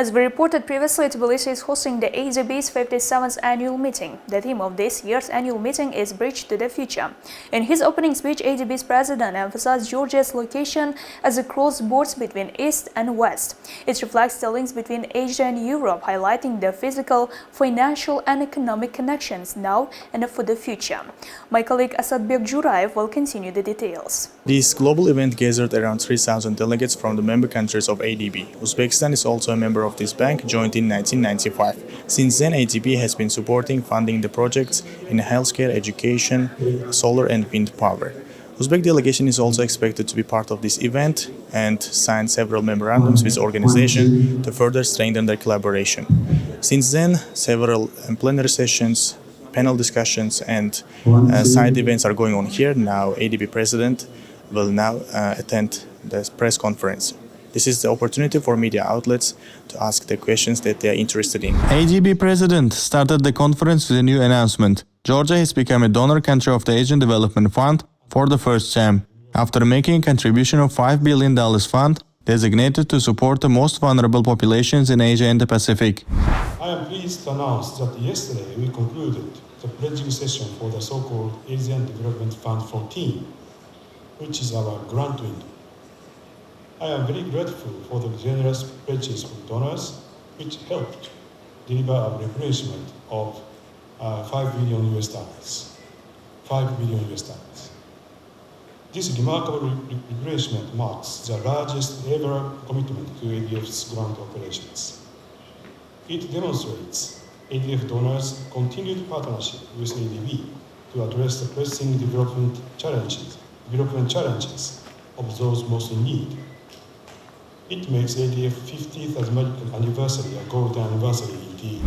As we reported previously, TBILISI is hosting the ADB's 57th annual meeting. The theme of this year's annual meeting is Bridge to the Future. In his opening speech, ADB's president emphasized Georgia's location as a crossroads between East and West. It reflects the links between Asia and Europe, highlighting the physical, financial and economic connections now and for the future. My colleague Asadbek Juraev will continue the details. This global event gathered around 3,000 delegates from the member countries of ADB. Uzbekistan is also a member of this bank, joined in 1995. Since then, ADB has been funding the projects in healthcare, education, solar and wind power. Uzbek delegation is also expected to be part of this event and sign several memorandums with organizations to further strengthen their collaboration. Since then, several plenary sessions, panel discussions and side events are going on here. Now, ADB president will now attend the press conference. This is the opportunity for media outlets to ask the questions that they are interested in. ADB president started the conference with a new announcement. Georgia has become a donor country of the Asian Development Fund for the first time, after making a contribution of $5 billion fund designated to support the most vulnerable populations in Asia and the Pacific. I am pleased to announce that yesterday we concluded the pledging session for the so-called Asian Development Fund 14, which is our grant window. I am very grateful for the generous pledges from donors, which helped deliver a replenishment of $5 billion US dollars. $5 billion US dollars. This remarkable replenishment marks the largest ever commitment to ADF's grant operations. It demonstrates ADF donors' continued partnership with ADB to address the pressing development challenges of those most in need. It makes ADF 50th anniversary a golden anniversary indeed.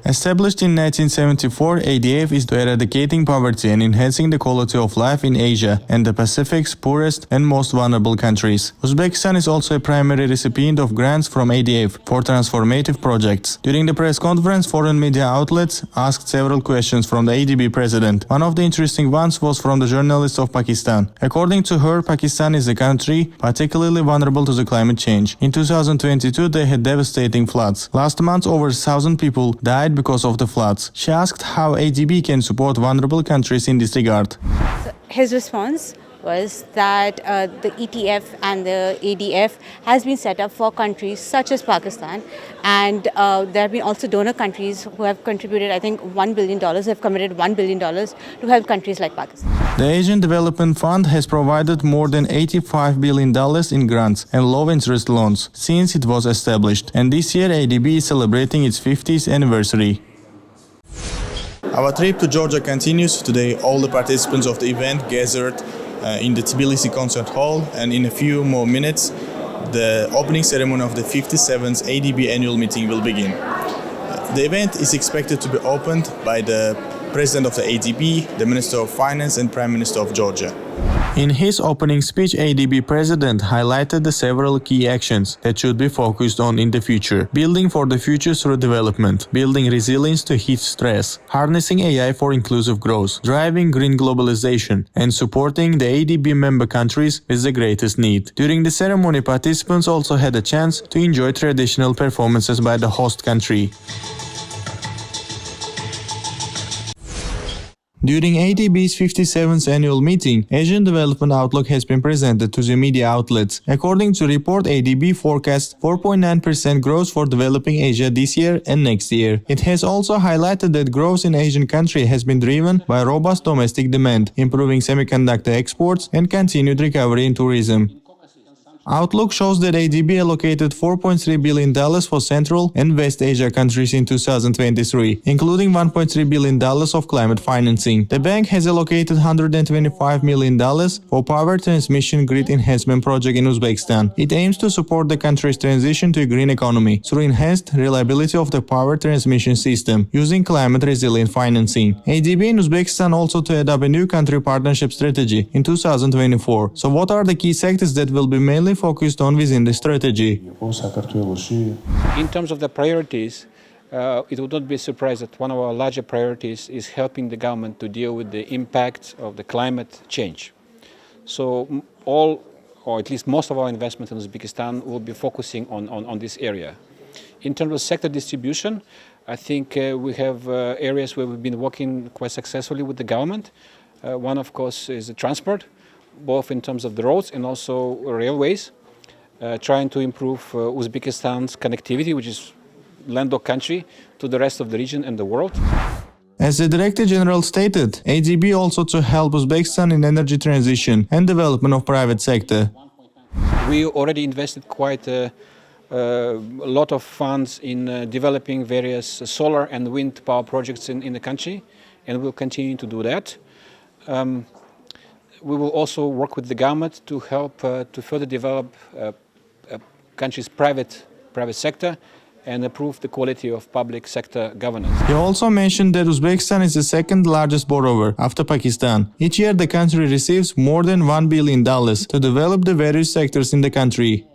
Established in 1974, ADF is to eradicating poverty and enhancing the quality of life in Asia and the Pacific's poorest and most vulnerable countries. Uzbekistan is also a primary recipient of grants from ADF for transformative projects. During the press conference, foreign media outlets asked several questions from the ADB president. One of the interesting ones was from the journalist of Pakistan. According to her, Pakistan is a country particularly vulnerable to the climate change. In 2022, they had devastating floods. Last month, over 1,000 people died because of the floods. She asked how ADB can support vulnerable countries in this regard. His response was that the ETF and the ADF has been set up for countries such as Pakistan, and there have been also donor countries who have contributed, I think, $1 billion, have committed $1 billion to help countries like Pakistan. The Asian Development Fund has provided more than $85 billion in grants and low-interest loans since it was established, and this year ADB is celebrating its 50th anniversary. Our trip to Georgia continues. Today, all the participants of the event gathered in the TBILISI concert hall, and in a few more minutes, the opening ceremony of the 57th ADB annual meeting will begin. The event is expected to be opened by the President of the ADB, the Minister of Finance and Prime Minister of Georgia. In his opening speech, ADB President highlighted the several key actions that should be focused on in the future. Building for the future through development, building resilience to heat stress, harnessing AI for inclusive growth, driving green globalization, and supporting the ADB member countries with the greatest need. During the ceremony, participants also had a chance to enjoy traditional performances by the host country. During ADB's 57th annual meeting, Asian Development Outlook has been presented to the media outlets. According to report, ADB forecasts 4.9% growth for developing Asia this year and next year. It has also highlighted that growth in Asian countries has been driven by robust domestic demand, improving semiconductor exports, and continued recovery in tourism. Outlook shows that ADB allocated $4.3 billion for Central and West Asia countries in 2023, including $1.3 billion of climate financing. The bank has allocated $125 million for power transmission grid enhancement project in Uzbekistan. It aims to support the country's transition to a green economy through enhanced reliability of the power transmission system using climate-resilient financing. ADB in Uzbekistan also to adopt a new country partnership strategy in 2024. So what are the key sectors that will be mainly focused on within the strategy? In terms of the priorities, it would not be a surprise that one of our larger priorities is helping the government to deal with the impact of the climate change. So all, or at least most of our investment in Uzbekistan will be focusing on this area. In terms of sector distribution, I think we have areas where we've been working quite successfully with the government. One, of course, is the transport, both in terms of the roads and also railways, trying to improve Uzbekistan's connectivity, which is landlocked country, to the rest of the region and the world. As the Director General stated, ADB also to help Uzbekistan in energy transition and development of private sector. We already invested quite a lot of funds in developing various solar and wind power projects in the country, and we'll continue to do that. We will also work with the government to help to further develop country's private sector and improve the quality of public sector governance. He also mentioned that Uzbekistan is the second largest borrower after Pakistan. Each year the country receives more than $1 billion to develop the various sectors in the country.